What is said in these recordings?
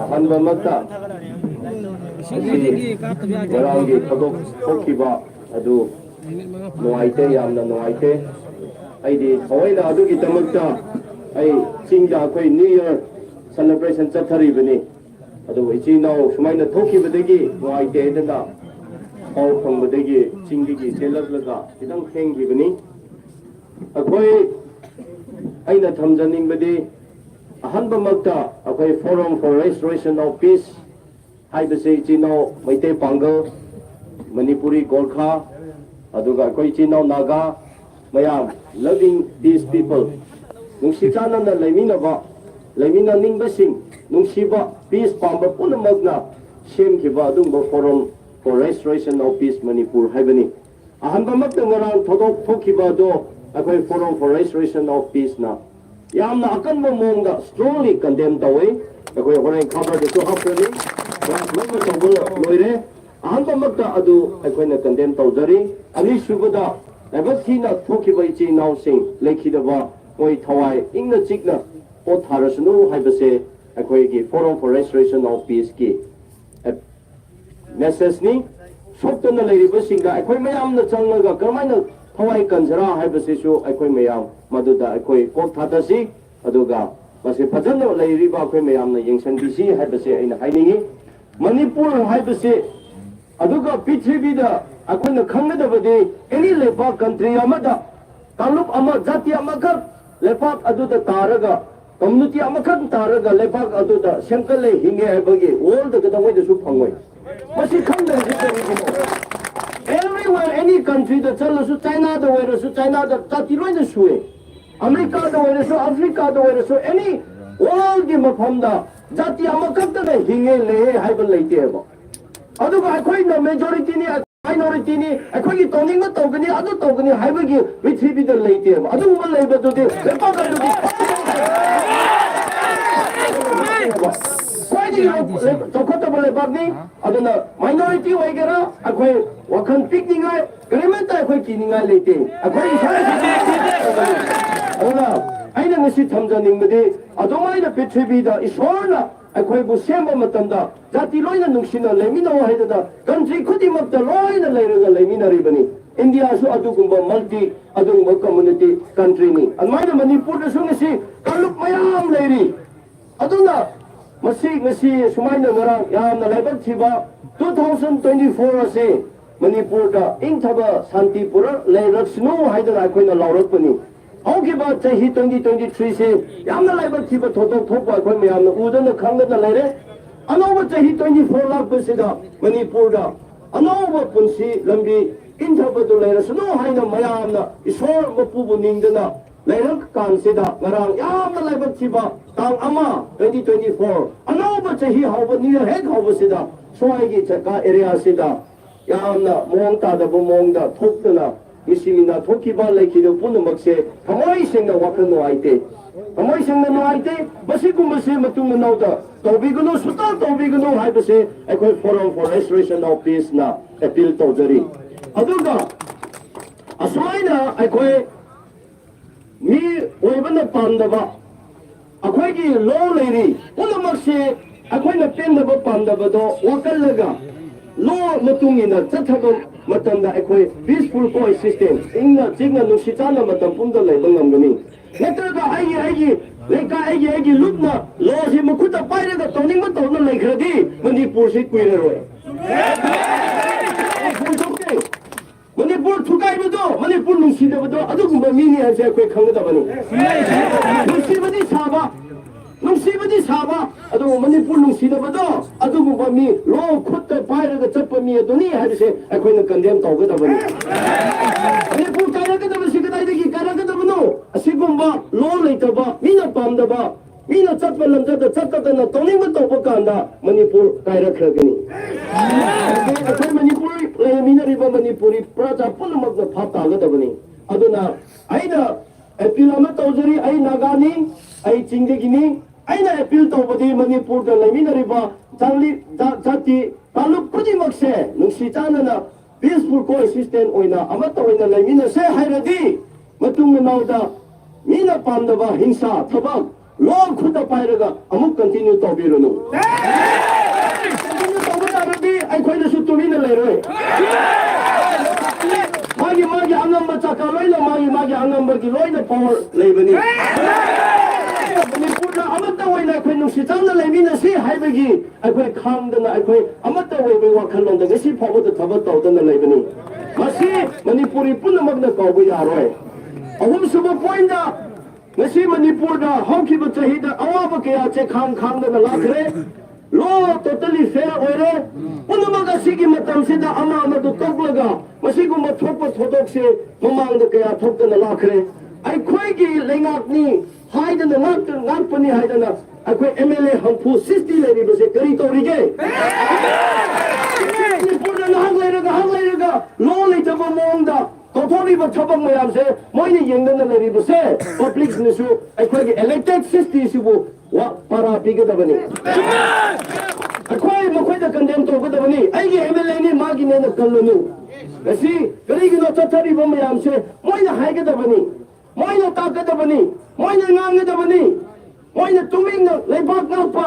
ꯑꯍꯥꯟꯕꯃꯛꯇ ꯉꯔꯥꯡꯒꯤ ꯊꯧꯗꯣꯛ ꯊꯣꯛꯈꯤꯕ ꯑꯗꯨ ꯅꯨꯡꯉꯥꯏꯇꯦ, ꯌꯥꯝꯅ ꯅꯨꯡꯉꯥꯏꯇꯦ. ꯑꯩꯗꯤ ꯊꯑꯣꯏꯅ ꯑꯗꯨꯒꯤꯗꯃꯛꯇ ꯑꯩ ꯆꯤꯡꯗ ꯑꯩꯈꯣꯏ ꯅ꯭ꯌꯨ ꯏꯌꯔ ꯁꯦꯂꯦꯕ꯭ꯔꯦꯁꯟ ꯆꯠꯊꯔꯤꯕꯅꯤ. ꯑꯗꯨꯕꯨ ꯏꯆꯤꯜ ꯏꯅꯥꯎ ꯁꯨꯃꯥꯏꯅ ꯊꯣꯛꯈꯤꯕꯗꯒꯤ ꯅꯨꯡꯉꯥꯏꯇꯦ ꯍꯥꯏꯗꯅ ꯄꯥꯎ ꯐꯪꯕꯗꯒꯤ ꯆꯤꯡꯗꯒꯤ ꯆꯦꯜꯂꯛꯂꯒ ꯈꯤꯇꯪ ꯊꯦꯡꯈꯤꯕꯅꯤ. ꯑꯩꯅ ꯊꯝꯖꯅꯤꯡꯕꯗꯤ ꯑꯍꯥꯟꯕꯃꯛꯇ ꯑꯩꯈꯣꯏ forum for restoration of piece ꯍꯥꯏꯕꯁꯤ ꯏꯆꯤꯜ ꯏꯅꯥꯎ ꯃꯩꯇꯩ ꯄꯥꯡꯒꯜ, ꯃꯅꯤꯄꯨꯔꯤ ꯒꯣꯔꯈꯥ, ꯑꯗꯨꯒ ꯑꯩꯈꯣꯏ ꯏꯆꯤꯜ ꯏꯅꯥꯎ ꯅꯥꯒꯥ ꯃꯌꯥꯝ ꯂꯚꯤꯡ ꯄꯤꯁ ꯄꯤꯄꯜ, ꯅꯨꯡꯁꯤ ꯆꯥꯟꯅꯅ ꯂꯩꯃꯤꯟꯅꯅꯤꯡꯕꯁꯤꯡ, ꯅꯨꯡꯁꯤꯕ ꯄꯤꯁ ꯄꯥꯝꯕ ꯄꯨꯝꯅꯃꯛꯅ ꯁꯦꯝꯈꯤꯕ ꯑꯗꯨꯒꯨꯝꯕ forum for restoration of peace Manipur ꯍꯥꯏꯕꯅꯤ. ꯑꯍꯥꯟꯕꯃꯛꯇ ꯉꯔꯥꯡ ꯊꯧꯗꯣꯛ ꯊꯣꯛꯈꯤꯕ ꯑꯗꯣ ꯑꯩꯈꯣꯏ ꯐꯣꯔꯝ ꯐꯣꯔ ꯔꯦꯁꯇꯣꯔꯦꯁꯟ ꯑꯣꯐ ꯄꯤꯁꯅ ꯌꯥꯝꯅ ꯑꯀꯟꯕ ꯃꯑꯣꯡꯗ ꯁ꯭ꯇꯔꯣꯡꯂꯤ ꯀꯟꯗꯦꯝ ꯇꯧꯏ. ꯑꯩꯈꯣꯏ ꯍꯣꯔꯦꯟ ꯈꯕꯔꯗꯁꯨ ꯍꯥꯞꯀꯅꯤ. ꯂꯣꯏꯅ ꯇꯧꯕ ꯂꯣꯏꯔꯦ. ꯑꯍꯥꯟꯕꯃꯛꯇ ꯑꯗꯨ ꯑꯩꯈꯣꯏꯅ ꯀꯟꯗꯦꯝ ꯇꯧꯖꯔꯤ. ꯑꯅꯤꯁꯨꯕꯗ ꯂꯥꯏꯕꯛ ꯊꯤꯅ ꯊꯣꯛꯈꯤꯕ ꯏꯆꯤꯜ ꯏꯅꯥꯎꯁꯤꯡ ꯂꯩꯈꯤꯗꯕ ꯃꯣꯏ ꯊꯋꯥꯏ ꯏꯪꯅ ꯆꯤꯛꯅ ꯄꯣꯠ ꯊꯥꯔꯁꯅꯨ ꯍꯥꯏꯕꯁꯦ ꯑꯩꯈꯣꯏꯒꯤ ꯐꯣꯔꯝ ꯐꯣꯔ ꯔꯦꯁꯇꯣꯔꯦꯁꯟ ꯑꯣꯐ ꯄꯤꯁꯀꯤ ꯃꯦꯁꯦꯖꯅꯤ. ꯁꯣꯛꯇꯅ ꯂꯩꯔꯤꯕꯁꯤꯡꯗ ꯑꯩꯈꯣꯏ ꯃꯌꯥꯝꯅ ꯆꯪꯂꯒ ꯀꯔꯝꯍꯥꯏꯅ ꯊꯋꯥꯏ ꯀꯟꯖꯔꯥ ꯍꯥꯏꯕꯁꯤꯁꯨ ꯑꯩꯈꯣꯏ ꯃꯌꯥꯝ ꯃꯗꯨꯗ ꯑꯩꯈꯣꯏ ꯀꯣꯛ ꯊꯥꯗꯁꯤ. ꯑꯗꯨꯒ ꯃꯁꯤ ꯐꯖꯅ ꯂꯩꯔꯤꯕ ꯑꯩꯈꯣꯏ ꯃꯌꯥꯝꯅ ꯌꯦꯡꯁꯤꯟꯕꯤꯁꯤ ꯍꯥꯏꯕꯁꯦ ꯑꯩꯅ ꯍꯥꯏꯅꯤꯡꯉꯤ. ꯃꯅꯤꯄꯨꯔ ꯍꯥꯏꯕꯁꯤ ꯑꯗꯨꯒ ꯄ꯭ꯔꯤꯊꯤꯕꯤꯗ ꯑꯩꯈꯣꯏꯅ ꯈꯪꯒꯗꯕꯗꯤ ꯑꯦꯅꯤ ꯂꯩꯕꯥꯛ ꯀꯟꯇ꯭ꯔꯤ ꯑꯃꯗ ꯀꯥꯡꯂꯨꯞ ꯑꯃ, ꯖꯥꯇꯤ ꯑꯃꯈꯛ ꯂꯩꯕꯥꯛ ꯑꯗꯨꯗ ꯇꯥꯔꯒ, ꯀꯝꯃꯨꯅꯤꯇꯤ ꯑꯃꯈꯛ ꯇꯥꯔꯒ ꯂꯩꯕꯥꯛ ꯑꯗꯨꯗ ꯁꯦꯝꯒꯠꯂꯦ ꯍꯤꯡꯉꯦ ꯍꯥꯏꯕꯒꯤ ꯋꯥꯔꯜꯗ ꯀꯩꯗꯧꯉꯩꯗꯁꯨ ꯐꯪꯉꯣꯏ. ꯃꯁꯤ ꯈꯪꯗꯕꯁꯤ ꯀꯔꯤꯒꯤꯅꯣ? Everywhere, any countryꯗ ꯆꯠꯂꯁꯨ, ꯆꯥꯏꯅꯥꯗ ꯑꯣꯏꯔꯁꯨ, ꯆꯥꯏꯅꯥꯗ ꯖꯥꯇꯤ ꯂꯣꯏꯅ ꯁꯨꯏ. ꯑꯃꯦꯔꯤꯀꯥꯗ ꯑꯣꯏꯔꯁꯨ, ꯑꯐ꯭रिꯀꯥꯗ ꯑꯣꯏꯔꯁꯨ, ꯑꯦꯅꯤ ꯋꯥꯔꯜꯒꯤ ꯃꯐꯝꯗ ꯖꯥꯇꯤ ꯑꯃꯈꯛꯇꯅ ꯍꯤꯡꯉꯦ ꯂꯩꯌꯦ ꯍꯥꯏꯕ ꯂꯩꯇꯦꯕ. ꯑꯗꯨꯒ ꯑꯩꯈꯣꯏꯅ ꯃꯦꯖꯣꯔꯤꯇꯤꯅꯤ, ꯃꯥꯏꯅꯣꯔꯤꯇꯤꯅꯤ, ꯑꯩꯈꯣꯏꯒꯤ ꯇꯧꯅꯤꯡꯕ ꯇꯧꯒꯅꯤ, ꯑꯗꯨ ꯇꯧꯒꯅꯤ ꯍꯥꯏꯕꯒꯤ ꯄ꯭ꯔꯤꯊꯤꯕꯤꯗ ꯂꯩꯇꯦꯕ. ꯑꯗꯨꯒꯨꯝꯕ ꯂꯩꯕꯗꯨꯗꯤ ꯂꯩꯕꯥꯛ ꯑꯗꯨꯗꯤ ꯈ꯭ꯋꯥꯏꯗꯒꯤ ꯆꯥꯎꯈꯠꯇꯕ ꯂꯩꯕꯥꯛꯅꯤ. ꯑꯗꯨꯅ ꯃꯥꯏꯅꯣꯔꯤꯇꯤ ꯑꯣꯏꯒꯦꯔꯥ, ꯑꯩꯈꯣꯏ ꯋꯥꯈꯜ ꯄꯤꯛꯅꯤꯡꯉꯥꯏ ꯀꯔꯤꯃꯠꯇ ꯑꯩꯈꯣꯏ ꯀꯤꯅꯤꯡꯉꯥꯏ ꯂꯩꯇꯦ. ꯑꯩꯈꯣꯏ ꯑꯗꯨꯅ ꯑꯩꯅ ꯉꯁꯤ ꯊꯝꯖꯅꯤꯡꯕꯗꯤ ꯑꯗꯨꯃꯥꯏꯅ ꯄ꯭ꯔꯤꯊꯤꯕꯤꯗ ꯏꯁꯣꯔꯅ ꯑꯩꯈꯣꯏꯕꯨ ꯁꯦꯝꯕ ꯃꯇꯝꯗ ꯖꯥꯇꯤ ꯂꯣꯏꯅ ꯅꯨꯡꯁꯤꯅ ꯂꯩꯃꯤꯟꯅꯧ ꯍꯥꯏꯗꯅ ꯀꯟꯇ꯭ꯔꯤ ꯈꯨꯗꯤꯡꯃꯛꯇ ꯂꯣꯏꯅ ꯂꯩꯔꯒ ꯂꯩꯃꯤꯟꯅꯔꯤꯕꯅꯤ. ꯏꯟꯗꯤꯌꯥꯁꯨ ꯑꯗꯨꯒꯨꯝꯕ ꯃꯜꯇꯤ ꯑꯗꯨꯒꯨꯝꯕ ꯀꯝꯃꯨꯅꯤꯇꯤ ꯀꯟꯇ꯭ꯔꯤꯅꯤ. ꯑꯗꯨꯃꯥꯏꯅ ꯃꯅꯤꯄꯨꯔꯗꯁꯨ ꯉꯁꯤ ꯀꯥꯡꯂꯨꯞ ꯃꯌꯥꯝ ꯂꯩꯔꯤ. ꯑꯗꯨꯅ ꯉꯁꯤ ꯁꯨꯃꯥꯏꯅ ꯉꯔꯥꯡ ꯌꯥꯝꯅ ꯂꯥꯏꯕꯛ ꯊꯤꯕ 2024 ꯑꯁꯤ ꯃꯅꯤꯄꯨꯔꯗ ꯏꯪꯊꯕ ꯁꯥꯟꯇꯤ ꯂꯩꯔꯛꯁꯅꯨ ꯍꯥꯏꯗꯅ ꯑꯩꯈꯣꯏꯅ ꯂꯥꯎꯔꯛꯄꯅꯤ. ꯍꯧꯈꯤꯕ ꯆꯍꯤ 2023ꯁꯤ ꯌꯥꯝꯅ ꯂꯥꯏꯕꯛ ꯊꯤꯕ ꯊꯧꯗꯣꯛ ꯊꯣꯛꯄ ꯑꯩꯈꯣꯏ ꯃꯌꯥꯝꯅ ꯎꯗꯅ ꯈꯪꯗꯅ ꯂꯩꯔꯦ. ꯑꯅꯧꯕ ꯆꯍꯤ 24 ꯂꯥꯛꯄꯁꯤꯗ ꯃꯅꯤꯄꯨꯔꯗ ꯑꯅꯧꯕ ꯄꯨꯟꯁꯤ ꯂꯝꯕꯤ ꯏꯪꯊꯕꯗꯨ ꯂꯩꯔꯁꯅꯨ ꯍꯥꯏꯅ ꯃꯌꯥꯝꯅ ꯏꯁꯣꯔ ꯃꯄꯨꯕꯨ ꯅꯤꯡꯗꯅ ꯂꯩꯔꯛ ꯀꯥꯟꯁꯤꯗ ꯉꯔꯥꯡ ꯌꯥꯝꯅ ꯂꯥꯏꯕꯛ ꯊꯤꯕ ꯇꯥꯡ 1 2024 ꯑꯅꯧꯕ ꯆꯍꯤ ꯍꯧꯕ ꯅꯤꯌꯔ ꯍꯦꯛ ꯍꯧꯕꯁꯤꯗ ꯁ꯭ꯋꯥꯏꯒꯤ ꯖꯒꯥ ꯑꯦꯔꯤꯌꯥꯁꯤꯗ ꯌꯥꯝꯅ ꯃꯑꯣꯡ ꯇꯥꯗꯕ ꯃꯑꯣꯡꯗ ꯊꯣꯛꯇꯅ ꯃꯤꯁꯤꯡꯅ ꯊꯣꯛꯈꯤꯕ ꯂꯩꯈꯤꯕ ꯄꯨꯝꯅꯃꯛꯁꯦ ꯊꯃꯣꯏ ꯁꯦꯡꯅ ꯋꯥꯈꯜ ꯅꯨꯡꯉꯥꯏꯇꯦ. ꯊꯃꯣꯏ ꯁꯦꯡꯅ ꯅꯨꯡꯉꯥꯏꯇꯦ. ꯃꯁꯤꯒꯨꯝꯕꯁꯦ ꯃꯇꯨꯡ ꯃꯅꯥꯎꯗ ꯇꯧꯕꯤꯒꯅꯨ, ꯁꯨꯛꯇꯧ ꯇꯧꯕꯤꯒꯅꯨ ꯍꯥꯏꯕꯁꯦ ꯑꯩꯈꯣꯏ forum for restoration of ꯄꯤꯁꯅ appeal ꯇꯧꯖꯔꯤ. ꯑꯗꯨꯒ ꯑꯁꯨꯃꯥꯏꯅ ꯑꯩꯈꯣꯏ ꯃꯤ ꯑꯣꯏꯕꯅ ꯄꯥꯝꯗꯕ ꯑꯩꯈꯣꯏꯒꯤ ꯂꯣ ꯂꯩꯔꯤ ꯄꯨꯝꯅꯃꯛꯁꯦ ꯑꯩꯈꯣꯏꯅ ꯄꯦꯟꯗꯕ ꯄꯥꯝꯗꯕꯗꯣ ꯋꯥꯀꯜꯂꯒ ꯂꯣ ꯃꯇꯨꯡ ꯏꯟꯅ ꯆꯠꯊꯕ ꯃꯇꯝꯗ ꯑꯩꯈꯣꯏ ꯄꯤꯁꯐꯨꯜ ꯀꯣꯑꯦꯛꯁꯤꯁꯇꯦꯟ ꯏꯪꯅ ꯆꯤꯛꯅ ꯅꯨꯡꯁꯤ ꯆꯥꯟꯅ ꯃꯇꯝ ꯄꯨꯝꯕꯗ ꯂꯩꯕ ꯉꯝꯒꯅꯤ. ꯅꯠꯇ꯭ꯔꯒ ꯑꯩꯒꯤ ꯂꯩꯀꯥꯏ ꯑꯩꯒꯤ ꯂꯨꯞꯅ ꯂꯣꯁꯤ ꯃꯈꯨꯠꯇ ꯄꯥꯏꯔꯒ ꯇꯧꯅꯤꯡꯕ ꯇꯧꯅ ꯂꯩꯈ꯭ꯔꯗꯤ ꯃꯅꯤꯄꯨꯔꯁꯤ ꯀꯨꯏꯔꯔꯣꯏ. ꯃꯅꯤꯄꯨꯔ ꯊꯨꯒꯥꯏꯕꯗꯣ, ꯃꯅꯤꯄꯨꯔ ꯅꯨꯡꯁꯤꯗꯕꯗꯣ ꯑꯗꯨꯒꯨꯝꯕ ꯃꯤꯅꯤ ꯍꯥꯏꯕꯁꯦ ꯑꯩꯈꯣꯏ ꯈꯪꯒꯗꯕꯅꯤ. ꯅꯨꯡꯁꯤꯕꯗꯤ ꯁꯥꯕ ꯑꯗꯨꯕꯨ ꯃꯅꯤꯄꯨꯔ ꯅꯨꯡꯁꯤꯗꯕꯗꯣ ꯑꯗꯨꯒꯨꯝꯕ ꯃꯤ ꯂꯣ ꯈꯨꯠꯇ ꯄꯥꯏꯔꯒ ꯆꯠꯄ ꯃꯤ ꯑꯗꯨꯅꯤ ꯍꯥꯏꯕꯁꯦ ꯑꯩꯈꯣꯏꯅ ꯀꯟꯗꯦꯝ ꯇꯧꯒꯗꯕꯅꯤ. ꯃꯅꯤꯄꯨꯔ ꯀꯥꯏꯔꯛꯀꯗꯕꯁꯤ ꯀꯗꯥꯏꯗꯒꯤ ꯀꯥꯏꯔꯛꯀꯗꯕꯅꯣ? ꯑꯁꯤꯒꯨꯝꯕ ꯂꯣ ꯂꯩꯇꯕ, ꯃꯤꯅ ꯄꯥꯝꯗꯕ, ꯃꯤꯅ ꯆꯠꯄ ꯂꯝꯆꯠꯇ ꯆꯠꯇꯗꯅ ꯇꯧꯅꯤꯡꯕ ꯇꯧꯕ ꯀꯥꯟꯗ ꯃꯅꯤꯄꯨꯔ ꯀꯥꯏꯔꯛꯈ꯭ꯔꯒꯅꯤ. ꯑꯩꯈꯣই ꯃꯅꯤꯄꯨꯔ ꯂꯩꯃꯤꯟꯅꯔꯤꯕ ꯃꯅꯤꯄꯨꯔꯤ ꯄ꯭ꯔꯖꯥ ꯄꯨꯝꯅꯃꯛꯅ ꯚꯥꯞ ꯇꯥꯒꯗꯕꯅꯤ. ꯑꯗꯨꯅ ꯑꯩꯅ ꯑꯦꯄꯤꯜ ꯑꯃ ꯇꯧꯖꯔꯤ. ꯑꯩ ꯅꯥꯒꯥꯅꯤ, ꯑꯩ ꯆꯤꯡꯗꯒꯤꯅꯤ. ꯑꯩꯅ ꯑꯦꯄꯤꯜ ꯇꯧꯕꯗꯤ ꯃꯅꯤꯄꯨꯔꯗ ꯂꯩꯃꯤꯟꯅꯔꯤꯕ ꯖꯥꯇꯤ ꯀꯥꯡꯂꯨꯞ ꯈꯨꯗꯤꯡꯃꯛꯁꯦ ꯅꯨꯡꯁꯤ ꯆꯥꯟꯅꯅ ꯄꯤꯁꯐꯨꯜ ꯀꯣꯑꯦꯛꯁꯤꯁꯇꯦꯟ ꯑꯣꯏꯅ ꯑꯃꯠꯇ ꯑꯣꯏꯅ ꯂꯩꯃꯤꯟꯅꯁꯦ ꯍꯥꯏꯔꯗꯤ ꯃꯇꯨꯡ ꯃꯅꯥꯎꯗ मीना पामदबा हिंसा थबक लोन खुद पाइरगा अमुक कंटिन्यू तौबिरुनु कंटिन्यू तौबतारदी अखोइदसु तुमिना लेरोय मागी अंगम चका लोइना मागी अंगम की लोइना पावर लेबनी मणिपुरदा अमत्ता ओइना अखोइ नुसी चांना लेमिनसी हाइबगी अखोइ खामदना अखोइ अमत्ता ओइबे वाखललोंदा गसी फावदा थबक तौदना लेबनी मसी मणिपुरी पुनमगना कौबु यारोय अहुम सुबह point ngasi manipurda hawkiba chahida awaba kaya che khang da lakhre lo totally fair oire punamaga sigi matam sida ama amadu toklaga masigu mathokpa thodok se mamang da kaya thokda lakhre ai khoi gi lengak ni haida na ngak pani haida na akoi mla hampu 60 leri base kari torige manipurda hang leraga lo le jaba mongda Totoriba Tabak Mayamse, Moini Yangan Laribuse, public Nisu, I quite elected 60 Sibu, what para bigger than me. I quite Makweta condemned to Godavani, I gave Emelani Magin and the Kalunu. I see, Garigino Totari Mayamse, Moina Hagadavani, Moina Takadavani, Moina Nangadavani, Moina Tumina, Lebak Napa,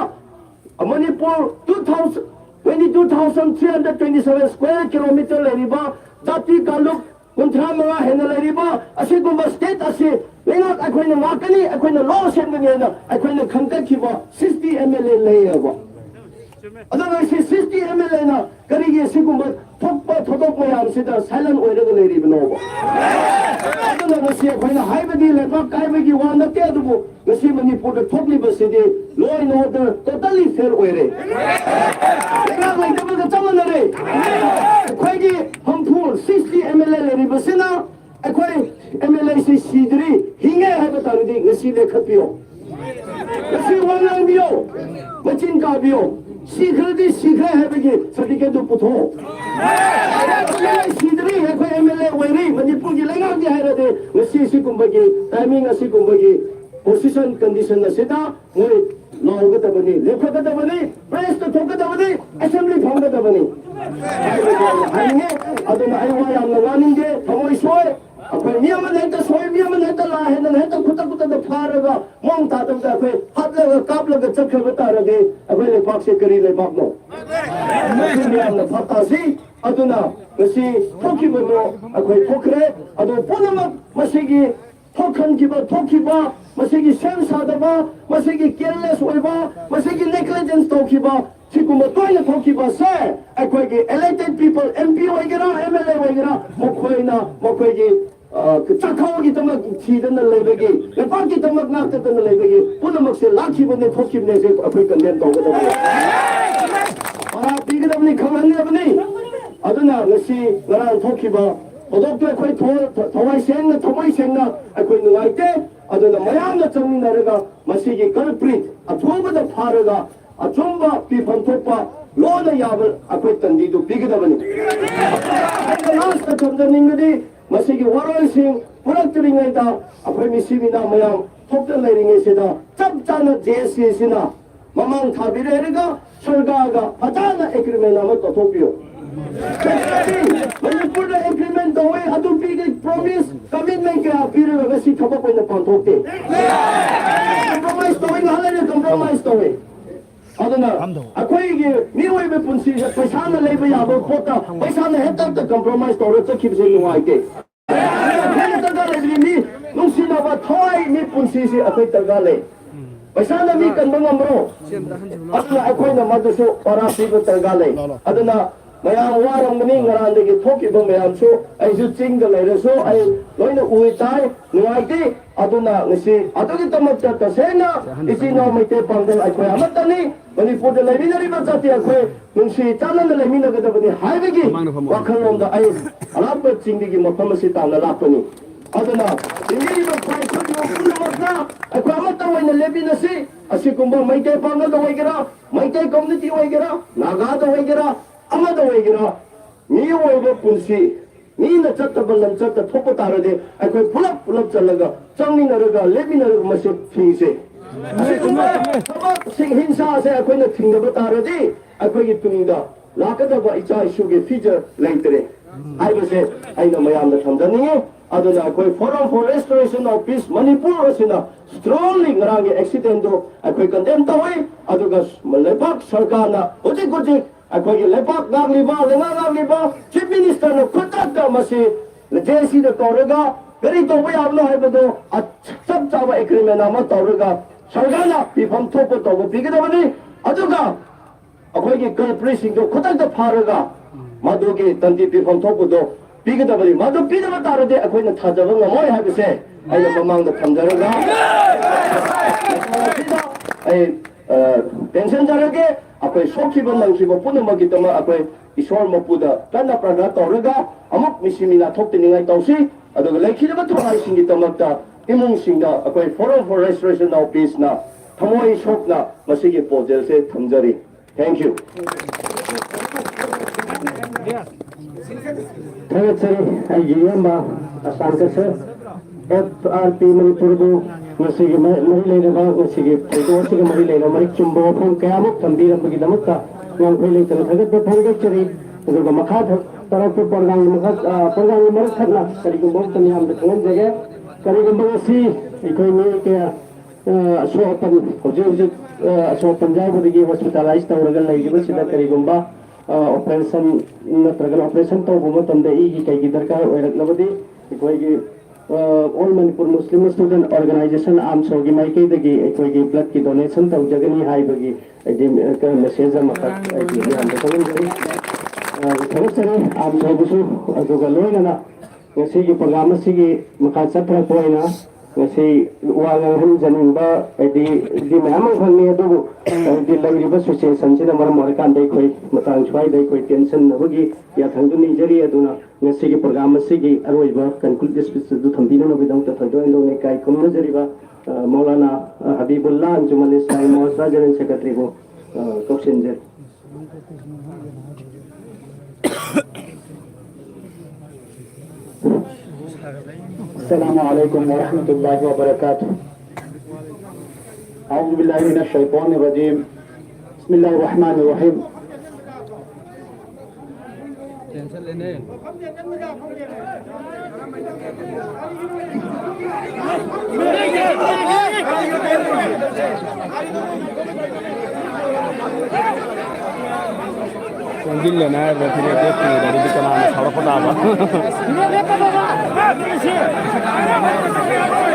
a Manipur 22,327 square kilometer Lariba, Tati Kaluk. Kuntra mga henalariba asigumba state asi lengak akoina makani akoina law sengani na akoina khangkakiba 60 mla layaba adana 60 mla na karigi asigumba thokpa thodok mayam sida silent oiraga layriba no adana ngasi akoina haibadi lebak kaibagi wa na te adubu ngasi manipur da thokliba sidi law and order totally fair oire lengak laitaba ga chamanare akoigi hampur 60 mla layriba अखोई MLA से सीधरी हिंगे है बतारुदी ngasi le khapio ngasi wangang bio machin ka bio sikhe है बगे certificate दो पुथो सीधरी है कोई MLA worry Manipur की लंगा की है रे ngasi सिकुंबगी टाइमिंग ngasi कुंबगी पोजीशन कंडीशन नसेदा मोय लौगदबनी लेखगदबनी प्रेस तो थोगदबनी असेंबली फंगदबनी हाइने अदना आइवा याम लगानिंगे थमोय सोय अखोई मियाम नेता सोय मियाम नेता ला है नेता खुता द फारगा मोंग तादम दा अखोई हादलगा कापलगा चखब तारगे अखोई ले पाक से करी ले पाक नो मियाम न फतासी अदना ngasi थोकिबनो अखोई थोखरे अदो पुनमक मसिगी थोखिबा मसिगी सेम सादबा मसिगी केयरलेस ओइबा मसिगी नेग्लिजेंस तोखिबा सिकुमा तोयना थोखिबा से अखोई elected people MP ओइगरा MLA ओइगरा मखोइगी चखाओगी तमक थीदन लेबेगी लेपाकी तमक नाक्तन लेबेगी पुनमक से लाखिबने थोखिबने से अखोई condemn तोगदबा para बिगदबनी खमहनबनी अदुना ngasi ngara थोखिबा 어떻게 거의 더와이 생나 거의 누가이때 아도나 마양나 정민나르가 마시기 걸프리 아토바다 파르가 아tom바 비판토파 로나 야블 아코이 던디도 비기다버니 라스트 던더닝들이 마시기 와로이싱 프락트링에다 아코이 미시비나 마양 톡던 레링에시다 짭짜나 제시시나 마망 타비레르가 설가가 바다나 에그리멘나마 또 토비오 Manipur na implement the way adult big promise commitment kaya pira na kasi thaba ko na panthokte compromise to ing halala compromise to aduna akoi gi miwai be punsi paisa na leba ya bo khota paisa na hetak ta compromise to ro chakib se nuai ke ta ga le ni nungsi na ba thoi ni punsi si akai ta ga le paisa na mi kan bangam ro aduna akoi na madusu ora si ko ta ga le aduna Mayang warang mani ngarande ki thoki bang mayam so ai su ching da lai so ai loina ui tai nuai ti aduna ngisi atoki tamak ta sena isi no mai te pangdal ai khoi amatani mani pu de lai binari ba chati ai khoi nungsi chanan da lai mina ga da bani haibe gi wakhalom da ai alap ching gi mafam si ta na lapani aduna ini ba khoi khoi no makna ai khoi amata waina lebina si asikumba mai te pangdal da wai gira mai te community wai gira naga da wai gira amada oigira ni oibe punsi ni na chatta balam chatta thopa tarade akoi pulap chalaga changminaraga lebinaraga mase thingse kuma sing hinsa se akoi na thingda tarade akoi gi tungda lakada ba icha issue ge future laitre ai base ai na mayam na thamdani aduna akoi forum for restoration of peace Manipur asina strongly ngarang accident do akoi condemn tawai aduga lepak sarkar na ojik akoi lepak nagliba lenga nagliba chief minister no khutak da masi JC da toraga very to way ablo hai bado sab chaba agreement ama toraga sarkar na pifam thopo to bigidabani aduga akoi ki corporation do khutak da pharaga madugi tanti pifam thopo do 비그다버리 마도 비드가 따르되 아코이는 타자가 뭐이 하듯이 아이 mamang도 감자르가 아이 펜션자르게 아코이 소키번 낭키번 뿌는 먹기 때문에 아코이 이소얼 먹보다 딴나 프라가 떠르가 아목 미시미나 톡드닝아이 떠시 아도가 레키르가 통하이 신기 때문에 이몽싱나 아코이 forum for restoration of peace 나 타모이 속나 마시기 포젤세 탐자리 Thank you. Third, Ayamba, Asankasa, FRP Manipurdu, Nasigi Marilena, Nasigi, Posig Marilena, Marichumbo, from Kamak, Tambira Magidamaka, young Pele, the Pangachari, the Makata, Tarapu Porgang, Porgang Marakana, Karigumbo, and the Kanjaga, Karigumbosi, Economic, so Punjab, the hospitalized, the University of Karigumba. Operation नत्रगन operation तो बहुत अंदर ही कई किधर का लबदी कोई की all Manipur मुस्लिम student organisation आम सोगी माइके दगी कोई की ब्लड की डोनेशन तो जगनी हाई बगी का मैसेज मका हम देखोगे थोड़ा सरे आम सोगुसु अदुगा लोइना ngasi gi program sigi maka chatra poina ngasi wala han janinba edi di mama khangni adu di lagriba situation sida mar mar kan dei khoi matang chwai dei khoi tension na bagi ya thangdu ni jari aduna ngasi gi program sigi aroiba conclude speech du thambina no bidang ta thando endo ne kai kumna jariba maulana habibullah anjuman islam mosra general secretary go kopsenjer السلام عليكم ورحمة الله وبركاته. أعوذ بالله من الشيطان الرجيم. بسم الله الرحمن الرحيم. Sanggil na referee dito dari bikin anak sarap apa?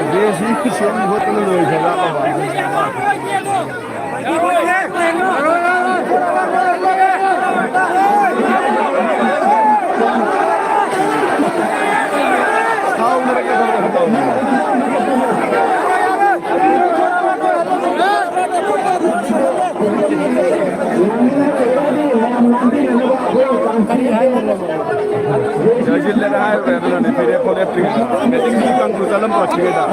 Dia sih siapa buat ini loh jaga apa? Tahu mereka tahu. Jadi lera hai berada di sini kolektif. Meeting ini kan dalam proses kita.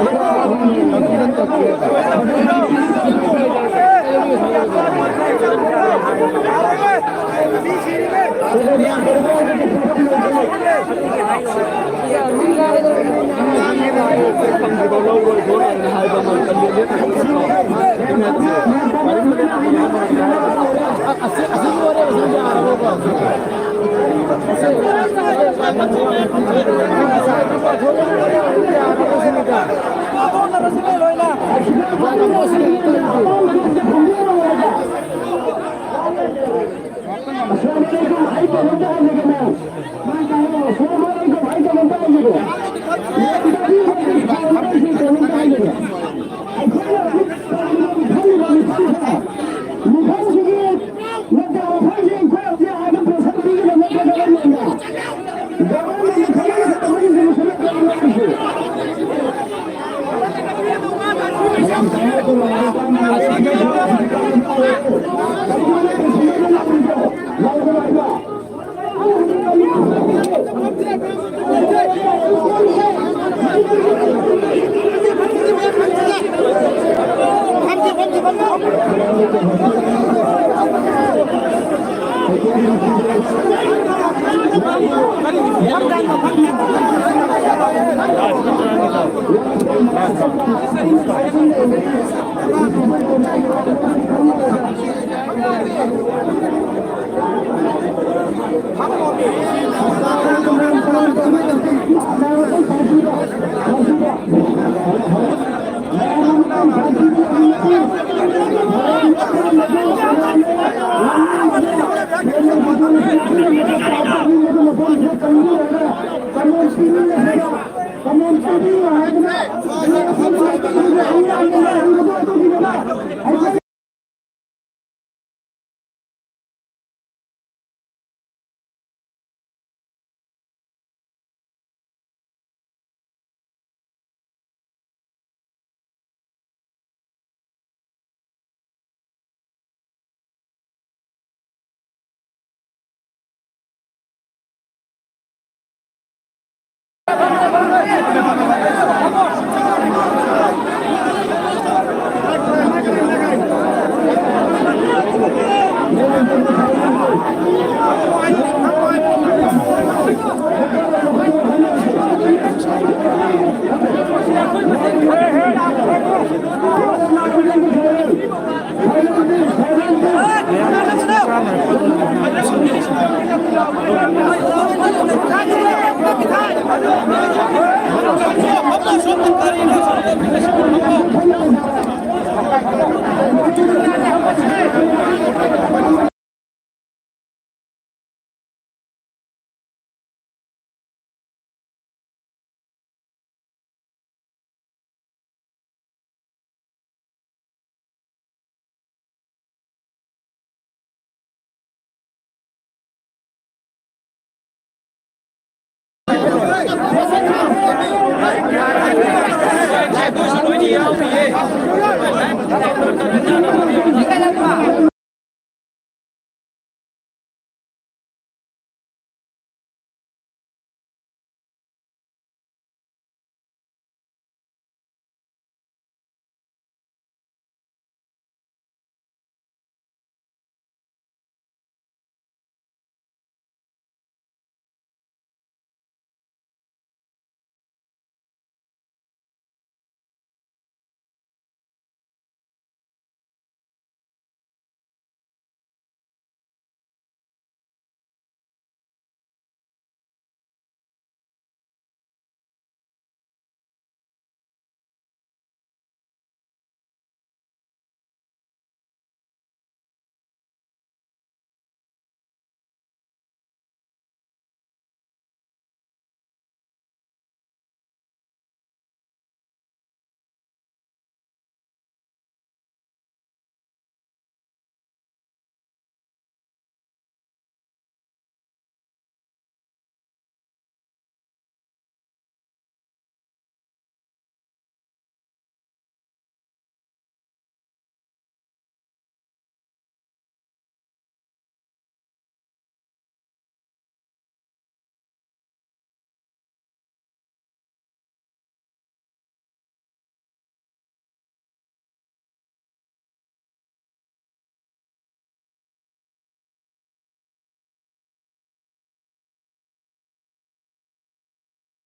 How